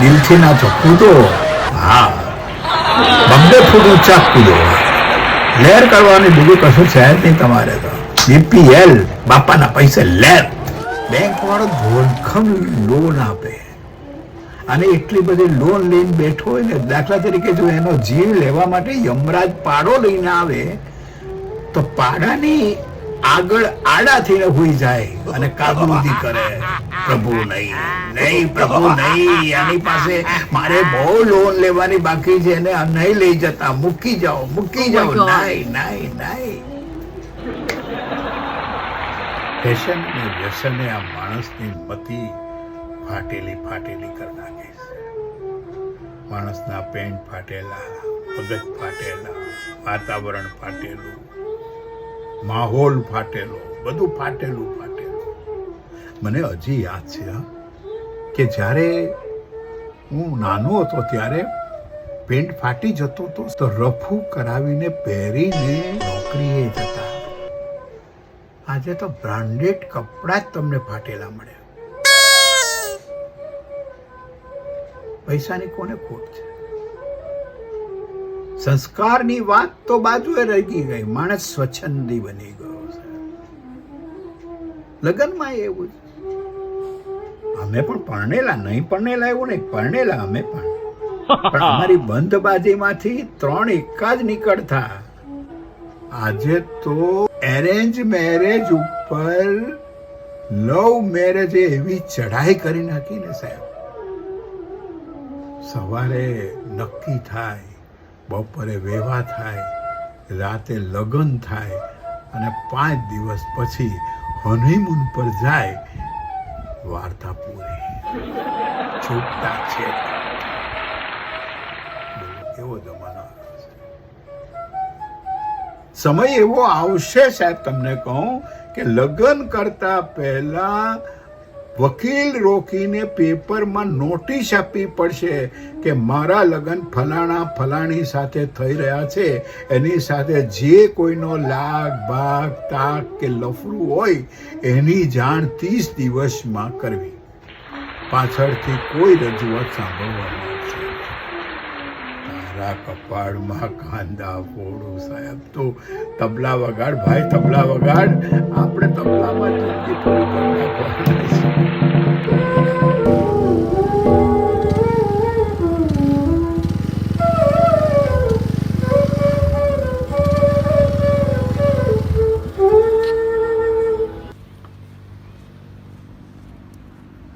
દિલથી નાચો, કૂદો. હા, બબ્બે ફૂટ ઊંચા કૂદો. લહેર કરવાની બીજું કશું છે જ નહીં તમારે તો. બીપીએલ બાપાના પૈસે લહેર. બેંક વાળો ધોળખમ લોન આપે અને એટલી બધી લોન લઈને બેઠો હોય ને, દાખલા તરીકે જો એનો જીવ લેવા માટે યમરાજ પાડો લઈને આવે તો પાડાની આગળ આડા થઈને હોઈ જાય અને કાબૂદી કરે, પ્રભુ નહીં, નહીં પ્રભુ નહીં, આની પાસે મારે બહુ લોન લેવાની બાકી છે, એને નહીં લઈ જતા, મૂકી જાઓ, મૂકી જાઓ. નહીં નહીં નહીં. ફેશન ને વ્યસને આ માણસની મતિ ફાટેલી ફાટેલી કરી નાખે છે. માણસના પેન્ટ ફાટેલા, મગજ ફાટેલા, વાતાવરણ ફાટેલું, માહોલ ફાટેલો, બધું ફાટેલું ફાટેલું. મને હજી યાદ છે કે જ્યારે હું નાનો હતો ત્યારે પેન્ટ ફાટી જતો હતો તો રફુ કરાવીને પહેરીને નોકરીએ જતા. આજે તો બ્રાન્ડેડ કપડા જ તમને ફાટેલા મળે. પૈસાની કોને ખોટ છે? સંસ્કારની વાત તો બાજુએ રહી ગઈ. માણસ સ્વચ્છંદી બની ગયો છે. લગ્નમાં એવું જ. અમે પણ પરણેલા, નહીં પરણેલા એવું નહીં, પરણેલા અમે પણ અમારી બંધબાજીમાંથી 3 એકા જ નીકળતા. આજે તો એરેન્જ મેરેજ ઉપર લવ મેરેજ એવી ચઢાઈ કરી નાખી ને સાહેબ. સવારે નક્કી થાય, બપોરે વેવા થાય, રાતે લગ્ન થાય અને 5 દિવસ પછી હનીમૂન પર જાય. વાર્તા પૂરી, છૂટતા છે. એવો જમાનો સમય એવો આવશે સાહેબ, તમને કહું કે લગ્ન કરતા પહેલા વકીલ રોકીને પેપરમાં નોટિસ આપવી પડશે કે મારા લગ્ન ફલાણા ફલાણી સાથે થઈ રહ્યા છે, એની સાથે જે કોઈનો લાગ ભાગ તાક કે લફરું હોય એની જાણ 30 દિવસમાં કરવી. પાછળથી કોઈ રજૂઆત સાંભળવાની છે. તારા કપાળમાં કાંદા ફોડું સાહેબ. તો તબલા વગાડ ભાઈ, તબલા વગાડ. આપણે તબલામાં જિંદગી પૂરી કરી નાખવાની છે.